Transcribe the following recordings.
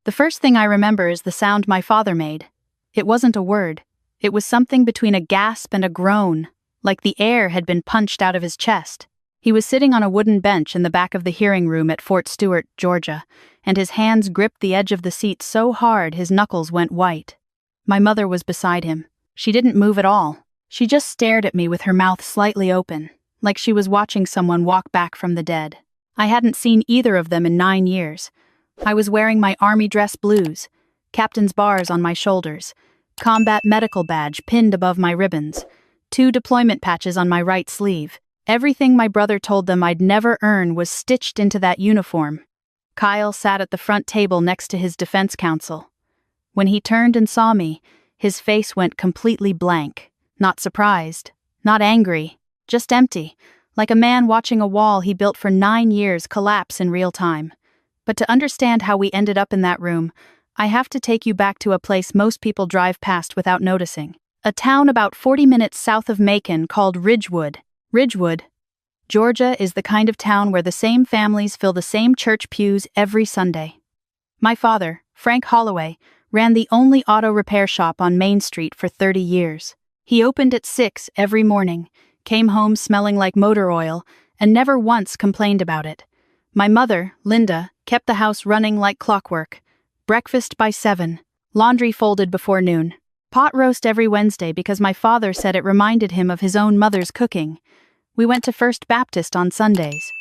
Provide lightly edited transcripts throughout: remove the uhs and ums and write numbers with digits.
The first thing I remember is the sound my father made. It wasn't a word. It was something between a gasp and a groan, like the air had been punched out of his chest. He was sitting on a wooden bench in the back of the hearing room at Fort Stewart, Georgia, and his hands gripped the edge of the seat so hard his knuckles went white. My mother was beside him. She didn't move at all. She just stared at me with her mouth slightly open, like she was watching someone walk back from the dead. I hadn't seen either of them in 9 years. I was wearing my army dress blues, captain's bars on my shoulders, combat medical badge pinned above my ribbons, 2 deployment patches on my right sleeve. Everything my brother told them I'd never earn was stitched into that uniform. Kyle sat at the front table next to his defense counsel. When he turned and saw me, his face went completely blank. Not surprised, not angry, just empty, like a man watching a wall he built for 9 years collapse in real time. But to understand how we ended up in that room, I have to take you back to a place most people drive past without noticing. A town about 40 minutes south of Macon called Ridgewood. Ridgewood, Georgia is the kind of town where the same families fill the same church pews every Sunday. My father, Frank Holloway, ran the only auto repair shop on Main Street for 30 years. He opened at 6 every morning, came home smelling like motor oil, and never once complained about it. My mother, Linda, kept the house running like clockwork. Breakfast by 7, laundry folded before noon. Pot roast every Wednesday because my father said it reminded him of his own mother's cooking. We went to First Baptist on Sundays.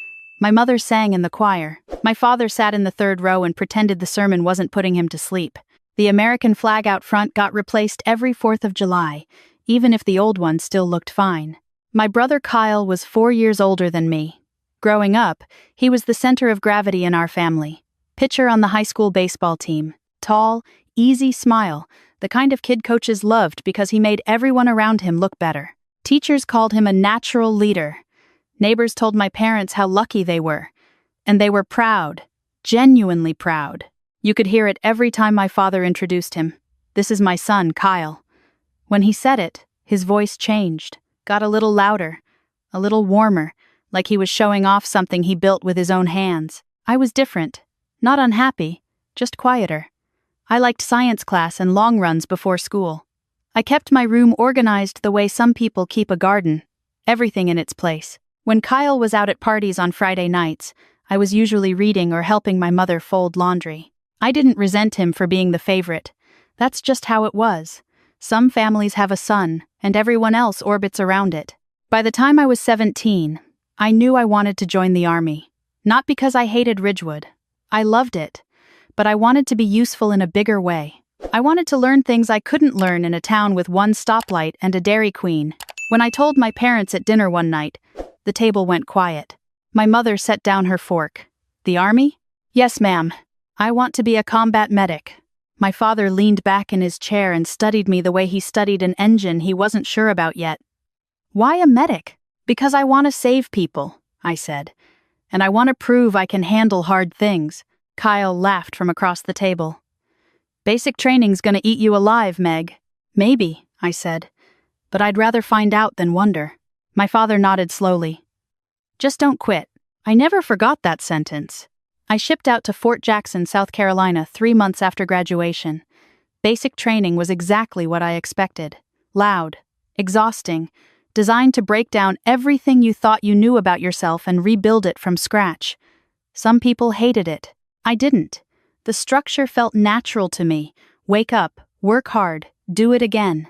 My mother sang in the choir. My father sat in the 3rd row and pretended the sermon wasn't putting him to sleep. The American flag out front got replaced every 4th of July, even if the old one still looked fine. My brother Kyle was 4 years older than me. Growing up, he was the center of gravity in our family. Pitcher on the high school baseball team. Tall, easy smile, the kind of kid coaches loved because he made everyone around him look better. Teachers called him a natural leader. Neighbors told my parents how lucky they were. And they were proud, genuinely proud. You could hear it every time my father introduced him. "This is my son, Kyle." When he said it, his voice changed, got a little louder, a little warmer, like he was showing off something he built with his own hands. I was different, not unhappy, just quieter. I liked science class and long runs before school. I kept my room organized the way some people keep a garden, everything in its place. When Kyle was out at parties on Friday nights, I was usually reading or helping my mother fold laundry. I didn't resent him for being the favorite. That's just how it was. Some families have a son, and everyone else orbits around it. By the time I was 17, I knew I wanted to join the army. Not because I hated Ridgewood. I loved it. But I wanted to be useful in a bigger way. I wanted to learn things I couldn't learn in a town with 1 stoplight and a Dairy Queen. When I told my parents at dinner one night, the table went quiet. My mother set down her fork. "The army?" "Yes, ma'am. I want to be a combat medic." My father leaned back in his chair and studied me the way he studied an engine he wasn't sure about yet. "Why a medic?" "Because I want to save people," I said. "And I want to prove I can handle hard things." Kyle laughed from across the table. "Basic training's gonna eat you alive, Meg." "Maybe," I said. "But I'd rather find out than wonder." My father nodded slowly. "Just don't quit." I never forgot that sentence. I shipped out to Fort Jackson, South Carolina 3 months after graduation. Basic training was exactly what I expected. Loud, exhausting, designed to break down everything you thought you knew about yourself and rebuild it from scratch. Some people hated it. I didn't. The structure felt natural to me. Wake up, work hard, do it again.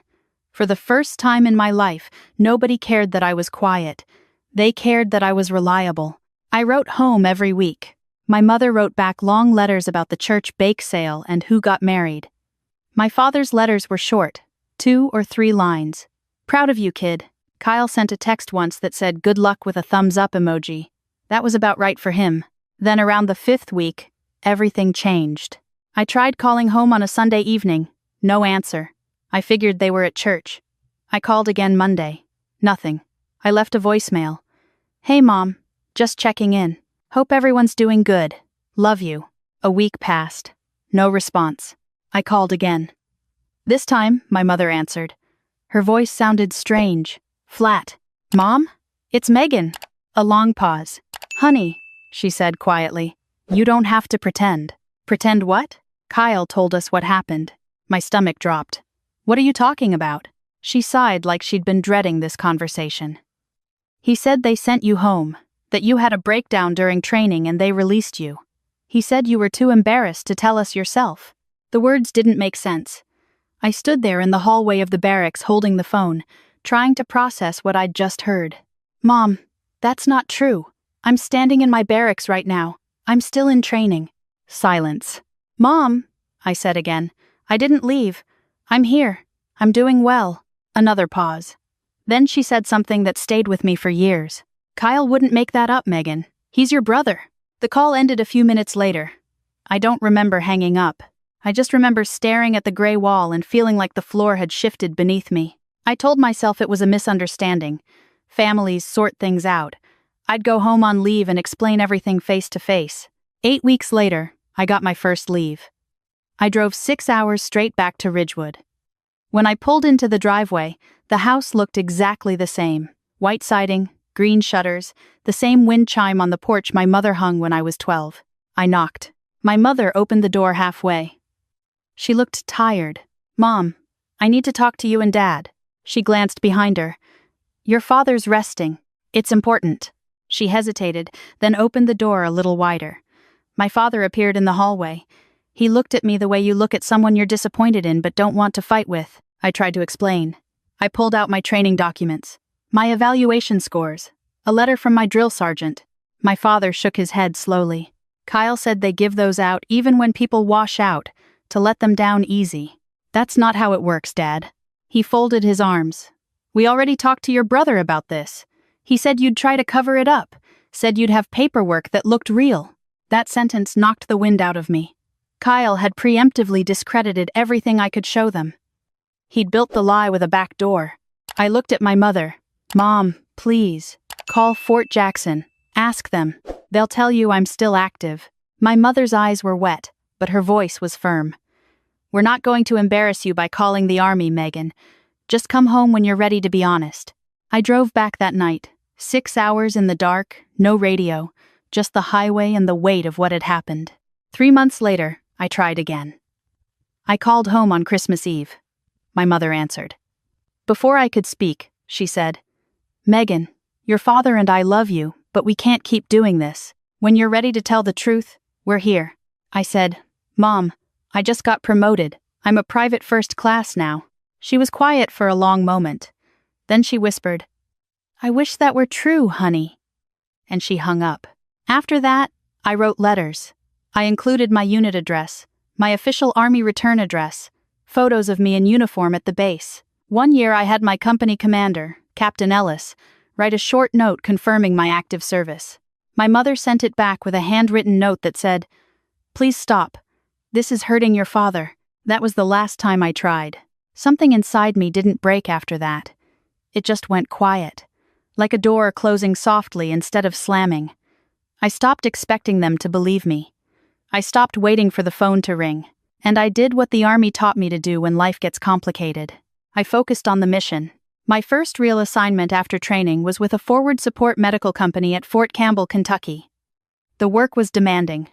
For the first time in my life, nobody cared that I was quiet. They cared that I was reliable. I wrote home every week. My mother wrote back long letters about the church bake sale and who got married. My father's letters were short, 2 or 3 lines. "Proud of you, kid." Kyle sent a text once that said "good luck" with a thumbs up emoji. That was about right for him. Then around the 5th week, everything changed. I tried calling home on a Sunday evening. No answer. I figured they were at church. I called again Monday. Nothing. I left a voicemail. "Hey, Mom. Just checking in. Hope everyone's doing good. Love you." A week passed. No response. I called again. This time, my mother answered. Her voice sounded strange, flat. "Mom? It's Megan." A long pause. "Honey," she said quietly, "you don't have to pretend." "Pretend what?" Kyle told us what happened. My stomach dropped. What are you talking about? She sighed like she'd been dreading this conversation. He said they sent you home, that you had a breakdown during training and they released you. He said you were too embarrassed to tell us yourself. The words didn't make sense. I stood there in the hallway of the barracks holding the phone, trying to process what I'd just heard. Mom, that's not true. I'm standing in my barracks right now. I'm still in training. Silence. Mom, I said again. I didn't leave. I'm here. I'm doing well. Another pause. Then she said something that stayed with me for years. Kyle wouldn't make that up, Megan. He's your brother. The call ended a few minutes later. I don't remember hanging up. I just remember staring at the gray wall and feeling like the floor had shifted beneath me. I told myself it was a misunderstanding. Families sort things out. I'd go home on leave and explain everything face to face. 8 weeks later, I got my first leave. I drove 6 hours straight back to Ridgewood. When I pulled into the driveway, the house looked exactly the same. White siding, green shutters, the same wind chime on the porch my mother hung when I was 12. I knocked. My mother opened the door halfway. She looked tired. Mom, I need to talk to you and Dad. She glanced behind her. Your father's resting. It's important. She hesitated, then opened the door a little wider. My father appeared in the hallway. He looked at me the way you look at someone you're disappointed in but don't want to fight with. I tried to explain. I pulled out my training documents, my evaluation scores, a letter from my drill sergeant. My father shook his head slowly. Kyle said they give those out even when people wash out, to let them down easy. That's not how it works, Dad. He folded his arms. We already talked to your brother about this. He said you'd try to cover it up, said you'd have paperwork that looked real. That sentence knocked the wind out of me. Kyle had preemptively discredited everything I could show them. He'd built the lie with a back door. I looked at my mother. Mom, please, call Fort Jackson. Ask them. They'll tell you I'm still active. My mother's eyes were wet, but her voice was firm. We're not going to embarrass you by calling the army, Megan. Just come home when you're ready to be honest. I drove back that night. 6 hours in the dark, no radio, just the highway and the weight of what had happened. 3 months later, I tried again. I called home on Christmas Eve. My mother answered. Before I could speak, she said, Megan, your father and I love you, but we can't keep doing this. When you're ready to tell the truth, we're here. I said, Mom, I just got promoted. I'm a private first class now. She was quiet for a long moment. Then she whispered, I wish that were true, honey. And she hung up. After that, I wrote letters. I included my unit address, my official Army return address, photos of me in uniform at the base. One year I had my company commander, Captain Ellis, write a short note confirming my active service. My mother sent it back with a handwritten note that said, Please stop. This is hurting your father. That was the last time I tried. Something inside me didn't break after that. It just went quiet, like a door closing softly instead of slamming. I stopped expecting them to believe me. I stopped waiting for the phone to ring, and I did what the Army taught me to do when life gets complicated. I focused on the mission. My first real assignment after training was with a forward support medical company at Fort Campbell, Kentucky. The work was demanding.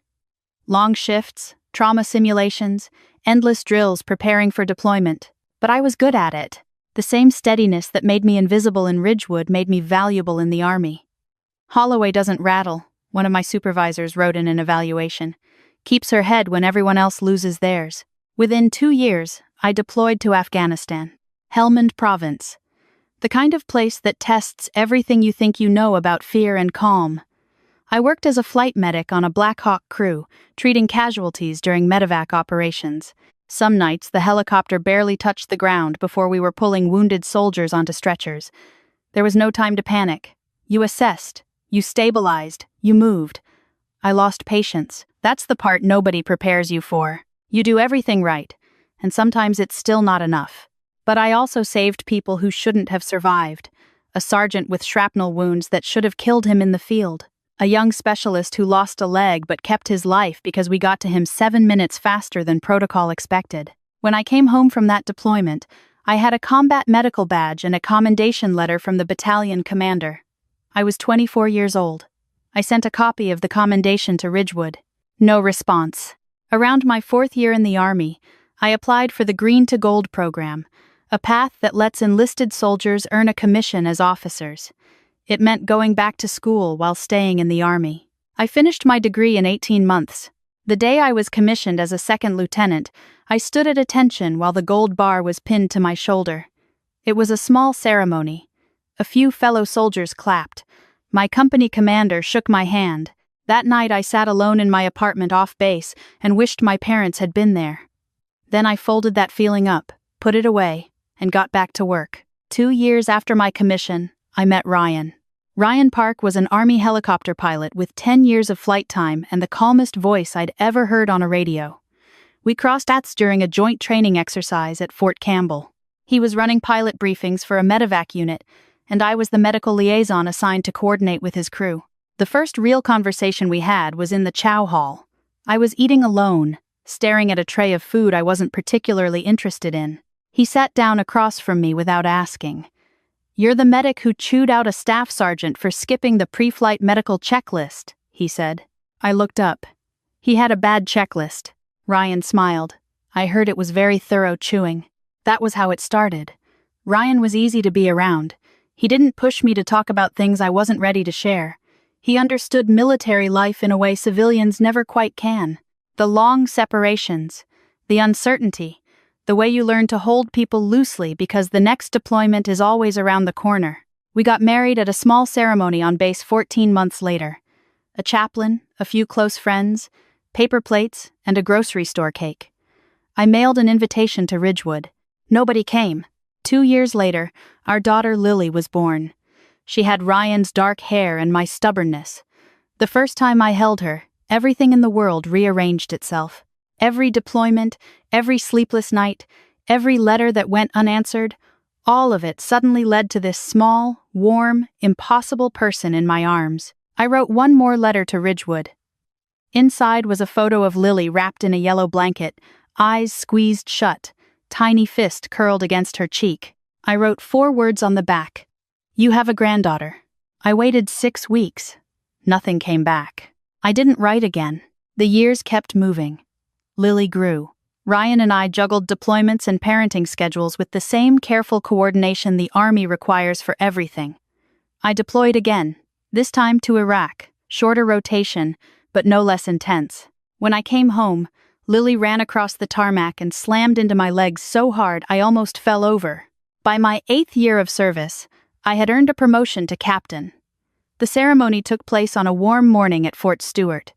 Long shifts, trauma simulations, endless drills preparing for deployment. But I was good at it. The same steadiness that made me invisible in Ridgewood made me valuable in the Army. Holloway doesn't rattle, one of my supervisors wrote in an evaluation. Keeps her head when everyone else loses theirs. Within 2 years, I deployed to Afghanistan. Helmand Province. The kind of place that tests everything you think you know about fear and calm. I worked as a flight medic on a Black Hawk crew, treating casualties during medevac operations. Some nights, the helicopter barely touched the ground before we were pulling wounded soldiers onto stretchers. There was no time to panic. You assessed, you stabilized, you moved. I lost patience. That's the part nobody prepares you for. You do everything right, and sometimes it's still not enough. But I also saved people who shouldn't have survived. A sergeant with shrapnel wounds that should have killed him in the field. A young specialist who lost a leg but kept his life because we got to him 7 minutes faster than protocol expected. When I came home from that deployment, I had a combat medical badge and a commendation letter from the battalion commander. I was 24 years old. I sent a copy of the commendation to Ridgewood. No response. Around my 4th year in the Army, I applied for the Green to Gold program, a path that lets enlisted soldiers earn a commission as officers. It meant going back to school while staying in the Army. I finished my degree in 18 months. The day I was commissioned as a second lieutenant, I stood at attention while the gold bar was pinned to my shoulder. It was a small ceremony. A few fellow soldiers clapped. My company commander shook my hand. That night I sat alone in my apartment off base and wished my parents had been there. Then I folded that feeling up, put it away, and got back to work. 2 years after my commission, I met Ryan. Ryan Park was an Army helicopter pilot with 10 years of flight time and the calmest voice I'd ever heard on a radio. We crossed paths during a joint training exercise at Fort Campbell. He was running pilot briefings for a medevac unit, and I was the medical liaison assigned to coordinate with his crew. The first real conversation we had was in the chow hall. I was eating alone, staring at a tray of food I wasn't particularly interested in. He sat down across from me without asking. "You're the medic who chewed out a staff sergeant for skipping the pre-flight medical checklist," he said. I looked up. He had a bad checklist. Ryan smiled. I heard it was very thorough chewing. That was how it started. Ryan was easy to be around. He didn't push me to talk about things I wasn't ready to share. He understood military life in a way civilians never quite can. The long separations, the uncertainty, the way you learn to hold people loosely because the next deployment is always around the corner. We got married at a small ceremony on base 14 months later. A chaplain, a few close friends, paper plates, and a grocery store cake. I mailed an invitation to Ridgewood. Nobody came. 2 years later, our daughter Lily was born. She had Ryan's dark hair and my stubbornness. The first time I held her, everything in the world rearranged itself. Every deployment, every sleepless night, every letter that went unanswered, all of it suddenly led to this small, warm, impossible person in my arms. I wrote one more letter to Ridgewood. Inside was a photo of Lily wrapped in a yellow blanket, eyes squeezed shut, tiny fist curled against her cheek. I wrote 4 words on the back. "You have a granddaughter." I waited 6 weeks. Nothing came back. I didn't write again. The years kept moving. Lily grew. Ryan and I juggled deployments and parenting schedules with the same careful coordination the Army requires for everything. I deployed again, this time to Iraq, shorter rotation, but no less intense. When I came home, Lily ran across the tarmac and slammed into my legs so hard I almost fell over. By my 8th year of service, I had earned a promotion to captain. The ceremony took place on a warm morning at Fort Stewart.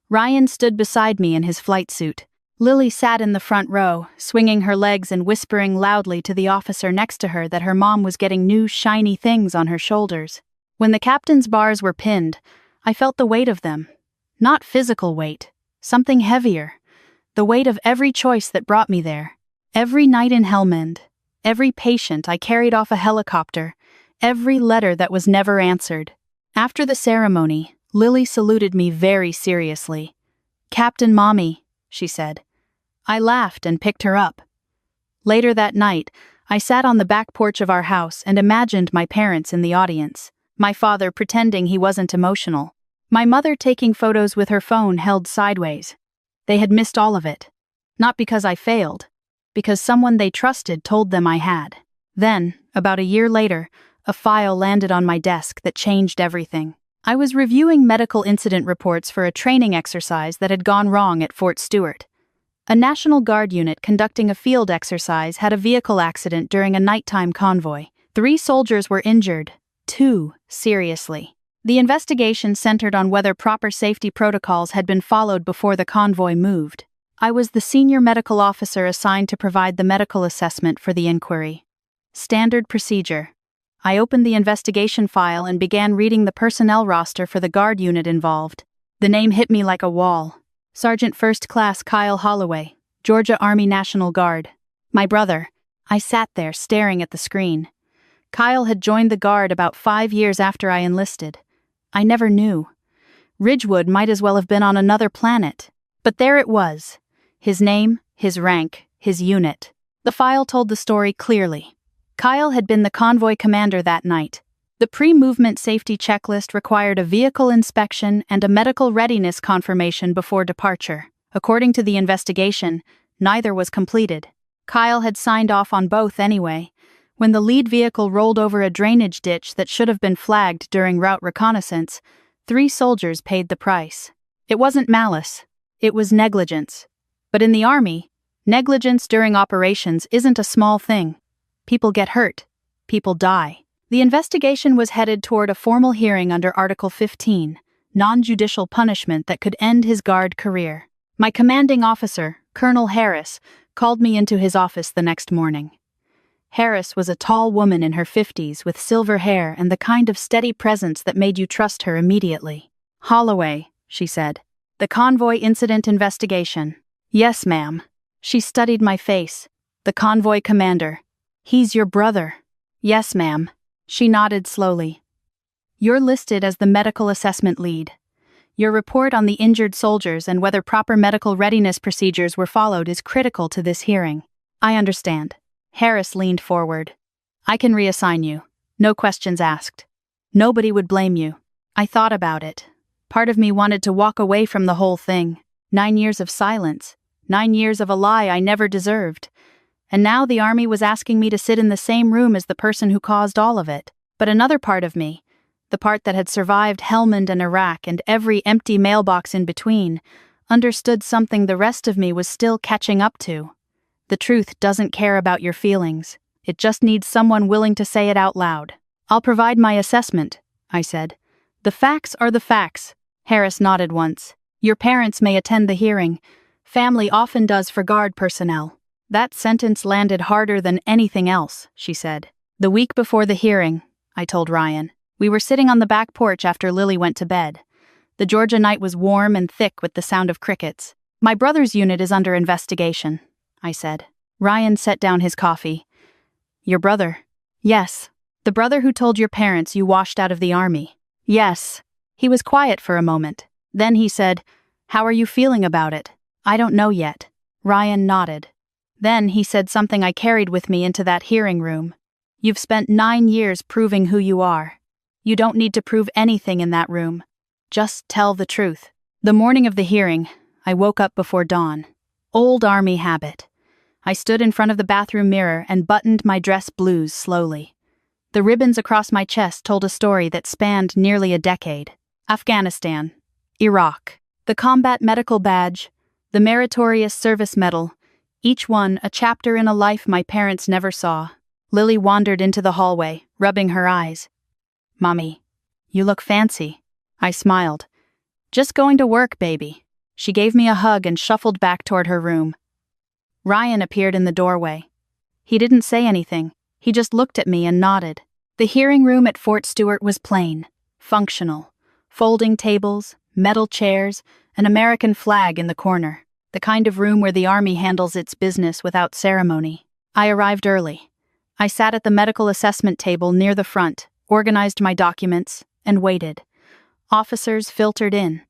Ryan stood beside me in his flight suit. Lily sat in the front row, swinging her legs and whispering loudly to the officer next to her that her mom was getting new shiny things on her shoulders. When the captain's bars were pinned, I felt the weight of them. Not physical weight, something heavier. The weight of every choice that brought me there. Every night in Helmand, every patient I carried off a helicopter, every letter that was never answered. After the ceremony, Lily saluted me very seriously. "Captain Mommy," she said. I laughed and picked her up. Later that night, I sat on the back porch of our house and imagined my parents in the audience, my father pretending he wasn't emotional, my mother taking photos with her phone held sideways. They had missed all of it. Not because I failed, because someone they trusted told them I had. Then, about a year later, a file landed on my desk that changed everything. I was reviewing medical incident reports for a training exercise that had gone wrong at Fort Stewart. A National Guard unit conducting a field exercise had a vehicle accident during a nighttime convoy. 3 soldiers were injured, 2 seriously. The investigation centered on whether proper safety protocols had been followed before the convoy moved. I was the senior medical officer assigned to provide the medical assessment for the inquiry. Standard procedure. I opened the investigation file and began reading the personnel roster for the Guard unit involved. The name hit me like a wall. Sergeant First Class Kyle Holloway, Georgia Army National Guard. My brother. I sat there staring at the screen. Kyle had joined the Guard about 5 years after I enlisted. I never knew. Ridgewood might as well have been on another planet. But there it was. His name, his rank, his unit. The file told the story clearly. Kyle had been the convoy commander that night. The pre-movement safety checklist required a vehicle inspection and a medical readiness confirmation before departure. According to the investigation, neither was completed. Kyle had signed off on both anyway. When the lead vehicle rolled over a drainage ditch that should have been flagged during route reconnaissance, 3 soldiers paid the price. It wasn't malice. It was negligence. But in the Army, negligence during operations isn't a small thing. People get hurt. People die. The investigation was headed toward a formal hearing under Article 15, non-judicial punishment that could end his Guard career. My commanding officer, Colonel Harris, called me into his office the next morning. Harris was a tall woman in her 50s with silver hair and the kind of steady presence that made you trust her immediately. "Holloway," she said. "The convoy incident investigation." "Yes, ma'am." She studied my face. "The convoy commander. He's your brother." "Yes, ma'am." She nodded slowly. "You're listed as the medical assessment lead. Your report on the injured soldiers and whether proper medical readiness procedures were followed is critical to this hearing." "I understand." Harris leaned forward. "I can reassign you. No questions asked. Nobody would blame you." I thought about it. Part of me wanted to walk away from the whole thing. 9 years of silence. 9 years of a lie I never deserved. And now the Army was asking me to sit in the same room as the person who caused all of it. But another part of me, the part that had survived Helmand and Iraq and every empty mailbox in between, understood something the rest of me was still catching up to. The truth doesn't care about your feelings. It just needs someone willing to say it out loud. "I'll provide my assessment," I said. "The facts are the facts." Harris nodded once. "Your parents may attend the hearing. Family often does for Guard personnel." That sentence landed harder than anything else, she said. "The week before the hearing," I told Ryan. We were sitting on the back porch after Lily went to bed. The Georgia night was warm and thick with the sound of crickets. "My brother's unit is under investigation," I said. Ryan set down his coffee. "Your brother?" "Yes. The brother who told your parents you washed out of the Army." "Yes." He was quiet for a moment. Then he said, "How are you feeling about it?" "I don't know yet." Ryan nodded. Then he said something I carried with me into that hearing room. "You've spent 9 years proving who you are. You don't need to prove anything in that room. Just tell the truth." The morning of the hearing, I woke up before dawn. Old Army habit. I stood in front of the bathroom mirror and buttoned my dress blues slowly. The ribbons across my chest told a story that spanned nearly a decade. Afghanistan, Iraq, the Combat Medical Badge, the Meritorious Service Medal, each one a chapter in a life my parents never saw. Lily wandered into the hallway, rubbing her eyes. "Mommy, you look fancy." I smiled. "Just going to work, baby." She gave me a hug and shuffled back toward her room. Ryan appeared in the doorway. He didn't say anything. He just looked at me and nodded. The hearing room at Fort Stewart was plain, functional. Folding tables, metal chairs, an American flag in the corner. The kind of room where the Army handles its business without ceremony. I arrived early. I sat at the medical assessment table near the front, organized my documents, and waited. Officers filtered in.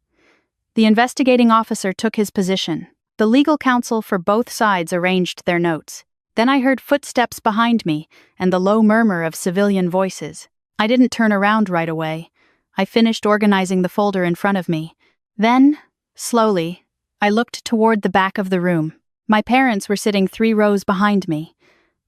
The investigating officer took his position. The legal counsel for both sides arranged their notes. Then I heard footsteps behind me and the low murmur of civilian voices. I didn't turn around right away. I finished organizing the folder in front of me. Then, slowly, I looked toward the back of the room. My parents were sitting 3 rows behind me.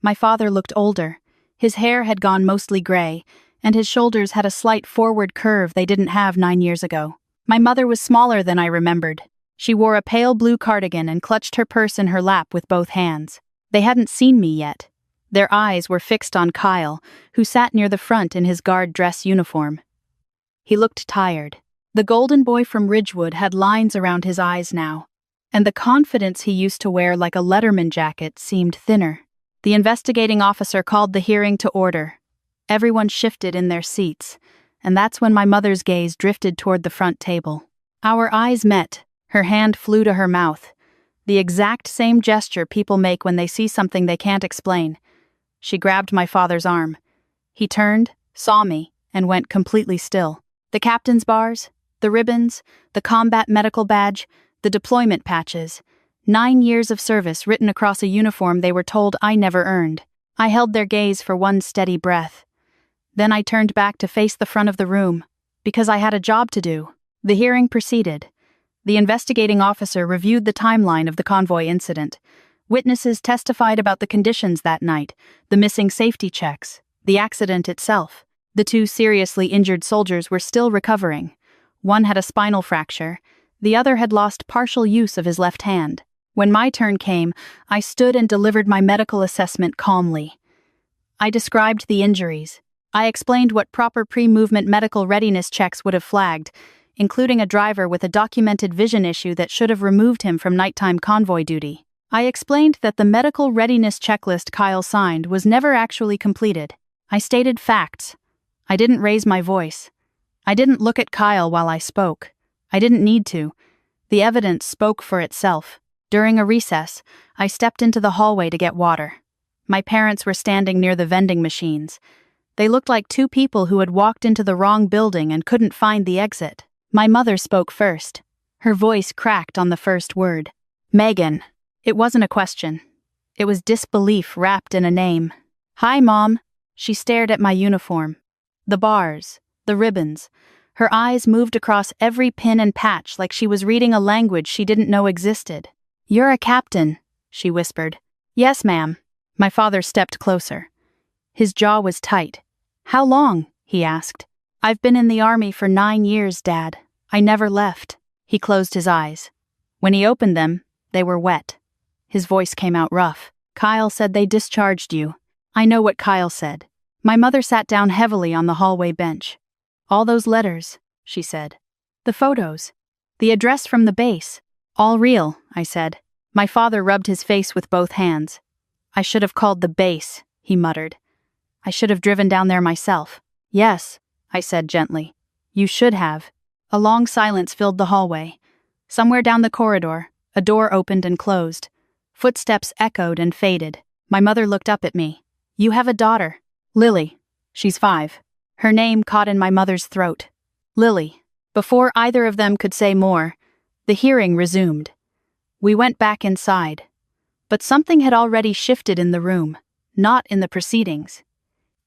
My father looked older. His hair had gone mostly gray, and his shoulders had a slight forward curve they didn't have 9 years ago. My mother was smaller than I remembered. She wore a pale blue cardigan and clutched her purse in her lap with both hands. They hadn't seen me yet. Their eyes were fixed on Kyle, who sat near the front in his Guard dress uniform. He looked tired. The golden boy from Ridgewood had lines around his eyes now, and the confidence he used to wear like a Letterman jacket seemed thinner. The investigating officer called the hearing to order. Everyone shifted in their seats, and that's when my mother's gaze drifted toward the front table. Our eyes met. Her hand flew to her mouth. The exact same gesture people make when they see something they can't explain. She grabbed my father's arm. He turned, saw me, and went completely still. The captain's bars, the ribbons, the combat medical badge, the deployment patches. 9 years of service written across a uniform they were told I never earned. I held their gaze for one steady breath. Then I turned back to face the front of the room, because I had a job to do. The hearing proceeded. The investigating officer reviewed the timeline of the convoy incident. Witnesses testified about the conditions that night, the missing safety checks, the accident itself. The two seriously injured soldiers were still recovering. One had a spinal fracture. The other had lost partial use of his left hand. When my turn came, I stood and delivered my medical assessment calmly. I described the injuries. I explained what proper pre-movement medical readiness checks would have flagged, including a driver with a documented vision issue that should have removed him from nighttime convoy duty. I explained that the medical readiness checklist Kyle signed was never actually completed. I stated facts. I didn't raise my voice. I didn't look at Kyle while I spoke. I didn't need to. The evidence spoke for itself. During a recess, I stepped into the hallway to get water. My parents were standing near the vending machines. They looked like two people who had walked into the wrong building and couldn't find the exit. My mother spoke first. Her voice cracked on the first word. Megan. It wasn't a question. It was disbelief wrapped in a name. Hi, Mom. She stared at my uniform. The bars, the ribbons. Her eyes moved across every pin and patch like she was reading a language she didn't know existed. You're a captain, she whispered. Yes, ma'am. My father stepped closer. His jaw was tight. How long? He asked. I've been in the army for 9 years, Dad. I never left. He closed his eyes. When he opened them, they were wet. His voice came out rough. Kyle said they discharged you. I know what Kyle said. My mother sat down heavily on the hallway bench. All those letters, she said. The photos. The address from the base. All real, I said. My father rubbed his face with both hands. I should have called the base, he muttered. I should have driven down there myself. Yes, I said gently. You should have. A long silence filled the hallway. Somewhere down the corridor, a door opened and closed. Footsteps echoed and faded. My mother looked up at me. You have a daughter. Lily. She's 5. Her name caught in my mother's throat. Lily. Before either of them could say more, the hearing resumed. We went back inside. But something had already shifted in the room, not in the proceedings.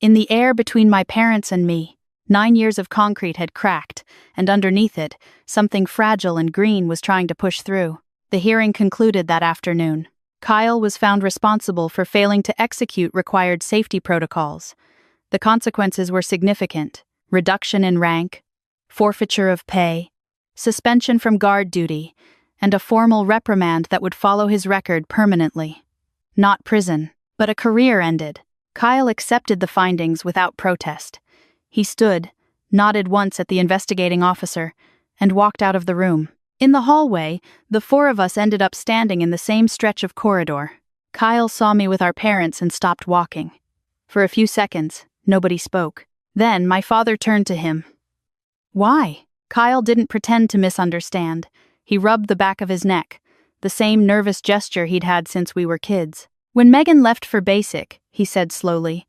In the air between my parents and me, 9 years of concrete had cracked, and underneath it, something fragile and green was trying to push through. The hearing concluded that afternoon. Kyle was found responsible for failing to execute required safety protocols. The consequences were significant: reduction in rank, forfeiture of pay, suspension from guard duty, and a formal reprimand that would follow his record permanently. Not prison, but a career ended. Kyle accepted the findings without protest. He stood, nodded once at the investigating officer, and walked out of the room. In the hallway, the 4 of us ended up standing in the same stretch of corridor. Kyle saw me with our parents and stopped walking. For a few seconds, nobody spoke. Then my father turned to him. Why? Kyle didn't pretend to misunderstand. He rubbed the back of his neck, the same nervous gesture he'd had since we were kids. When Megan left for basic, he said slowly,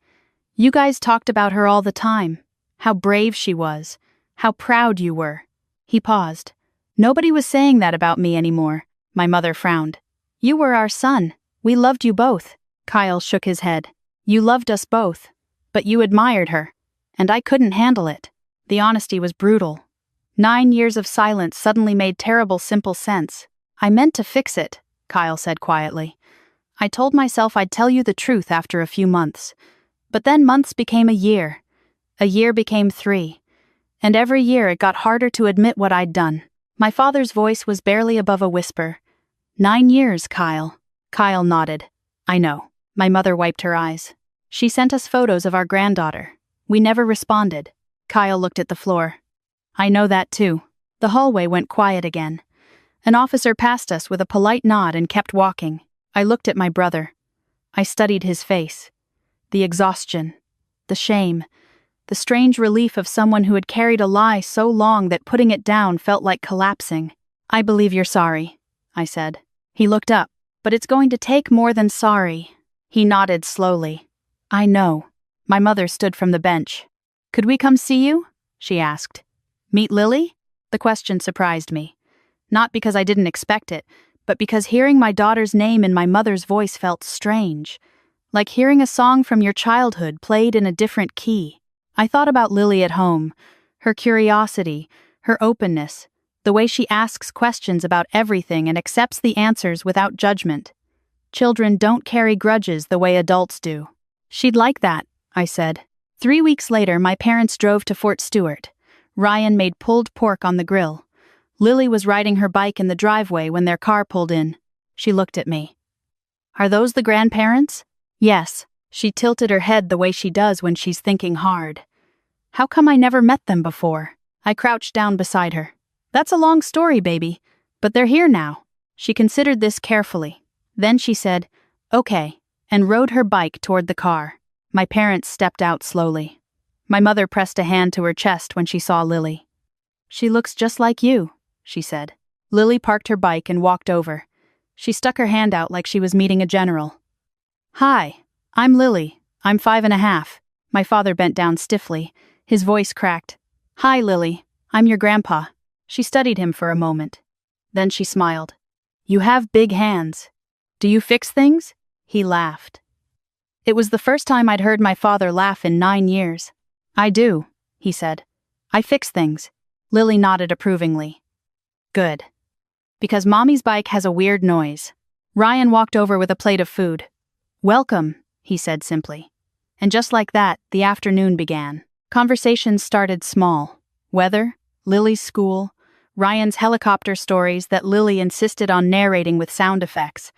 you guys talked about her all the time. How brave she was. How proud you were. He paused. Nobody was saying that about me anymore. My mother frowned. You were our son. We loved you both. Kyle shook his head. You loved us both. But you admired her. And I couldn't handle it. The honesty was brutal. 9 years of silence suddenly made terrible simple sense. I meant to fix it, Kyle said quietly. I told myself I'd tell you the truth after a few months. But then months became a year. A year became 3. And every year it got harder to admit what I'd done. My father's voice was barely above a whisper. 9 years, Kyle. Kyle nodded. I know. My mother wiped her eyes. She sent us photos of our granddaughter. We never responded. Kyle looked at the floor. I know that too. The hallway went quiet again. An officer passed us with a polite nod and kept walking. I looked at my brother. I studied his face. The exhaustion. The shame. The strange relief of someone who had carried a lie so long that putting it down felt like collapsing. I believe you're sorry, I said. He looked up. But it's going to take more than sorry. He nodded slowly. I know. My mother stood from the bench. Could we come see you? She asked. Meet Lily? The question surprised me. Not because I didn't expect it, but because hearing my daughter's name in my mother's voice felt strange. Like hearing a song from your childhood played in a different key. I thought about Lily at home, her curiosity, her openness, The way she asks questions about everything and accepts the answers without judgment. Children don't carry grudges the way adults do. She'd like that, I said. 3 weeks later, my parents drove to Fort Stewart. Ryan made pulled pork on the grill. Lily was riding her bike in the driveway when their car pulled in. She looked at me. Are those the grandparents? Yes. She tilted her head the way she does when she's thinking hard. How come I never met them before? I crouched down beside her. That's a long story, baby, but they're here now. She considered this carefully. Then she said, okay, and rode her bike toward the car. My parents stepped out slowly. My mother pressed a hand to her chest when she saw Lily. She looks just like you, she said. Lily parked her bike and walked over. She stuck her hand out like she was meeting a general. Hi, I'm Lily. I'm 5.5. My father bent down stiffly. His voice cracked. Hi, Lily. I'm your grandpa. She studied him for a moment. Then she smiled. You have big hands. Do you fix things? He laughed. It was the first time I'd heard my father laugh in 9 years. I do, he said. I fix things. Lily nodded approvingly. Good. Because Mommy's bike has a weird noise. Ryan walked over with a plate of food. Welcome, he said simply. And just like that, the afternoon began. Conversations started small. Weather, Lily's school, Ryan's helicopter stories that Lily insisted on narrating with sound effects.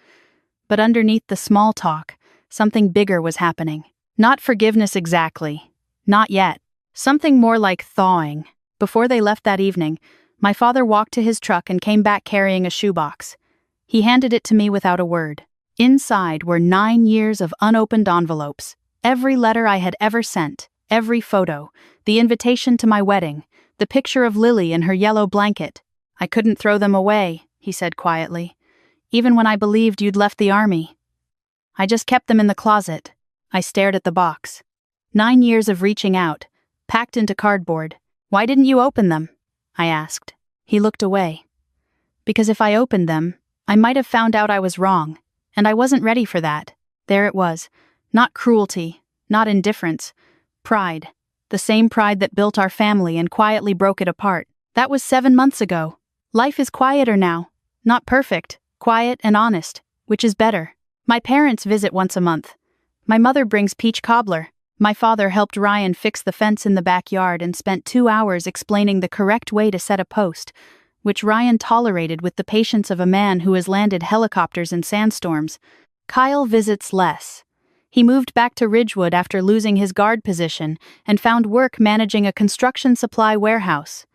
But underneath the small talk, something bigger was happening. Not forgiveness exactly. Not yet. Something more like thawing. Before they left that evening, my father walked to his truck and came back carrying a shoebox. He handed it to me without a word. Inside were 9 years of unopened envelopes. Every letter I had ever sent, every photo, the invitation to my wedding, the picture of Lily in her yellow blanket. I couldn't throw them away, he said quietly. Even when I believed you'd left the army. I just kept them in the closet. I stared at the box. 9 years of reaching out, packed into cardboard. Why didn't you open them? I asked. He looked away. Because if I opened them, I might have found out I was wrong, and I wasn't ready for that. There it was. Not cruelty, not indifference. Pride. The same pride that built our family and quietly broke it apart. That was 7 months ago. Life is quieter now. Not perfect, quiet and honest, which is better. My parents visit once a month. My mother brings peach cobbler. My father helped Ryan fix the fence in the backyard and spent 2 hours explaining the correct way to set a post, which Ryan tolerated with the patience of a man who has landed helicopters in sandstorms. Kyle visits less. He moved back to Ridgewood after losing his guard position and found work managing a construction supply warehouse.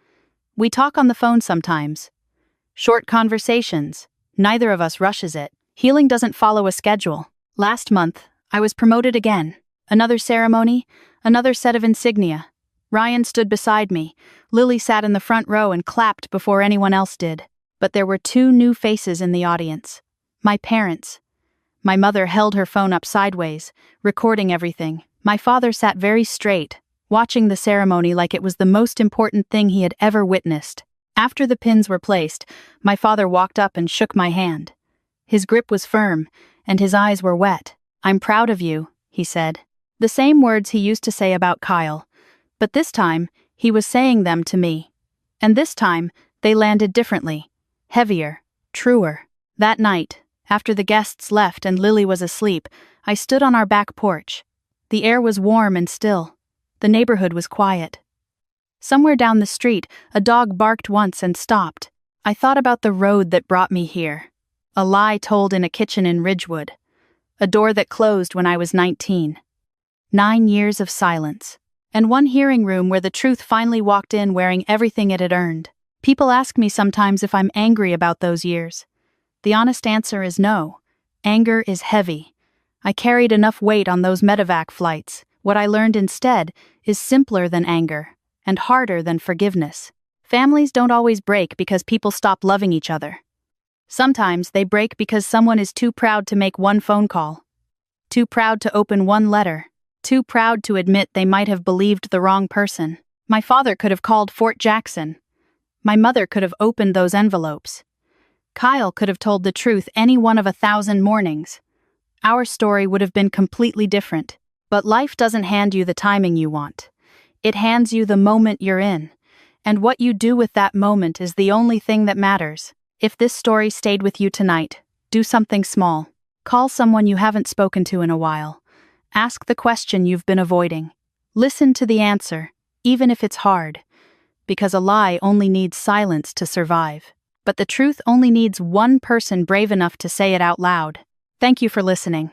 We talk on the phone sometimes. Short conversations. Neither of us rushes it. Healing doesn't follow a schedule. Last month, I was promoted again. Another ceremony, another set of insignia. Ryan stood beside me. Lily sat in the front row and clapped before anyone else did. But there were 2 new faces in the audience. My parents. My mother held her phone up sideways, recording everything. My father sat very straight, watching the ceremony like it was the most important thing he had ever witnessed. After the pins were placed, my father walked up and shook my hand. His grip was firm, and his eyes were wet. I'm proud of you, he said. The same words he used to say about Kyle. But this time, he was saying them to me. And this time, they landed differently. Heavier. Truer. That night, after the guests left and Lily was asleep, I stood on our back porch. The air was warm and still. The neighborhood was quiet. Somewhere down the street, a dog barked once and stopped. I thought about the road that brought me here. A lie told in a kitchen in Ridgewood. A door that closed when I was 19. 9 years of silence. And one hearing room where the truth finally walked in wearing everything it had earned. People ask me sometimes if I'm angry about those years. The honest answer is no. Anger is heavy. I carried enough weight on those medevac flights. What I learned instead is simpler than anger, and harder than forgiveness. Families don't always break because people stop loving each other. Sometimes they break because someone is too proud to make one phone call. Too proud to open one letter. Too proud to admit they might have believed the wrong person. My father could have called Fort Jackson. My mother could have opened those envelopes. Kyle could have told the truth any one of 1,000 mornings. Our story would have been completely different. But life doesn't hand you the timing you want. It hands you the moment you're in. And what you do with that moment is the only thing that matters. If this story stayed with you tonight, do something small. Call someone you haven't spoken to in a while. Ask the question you've been avoiding. Listen to the answer, even if it's hard. Because a lie only needs silence to survive. But the truth only needs one person brave enough to say it out loud. Thank you for listening.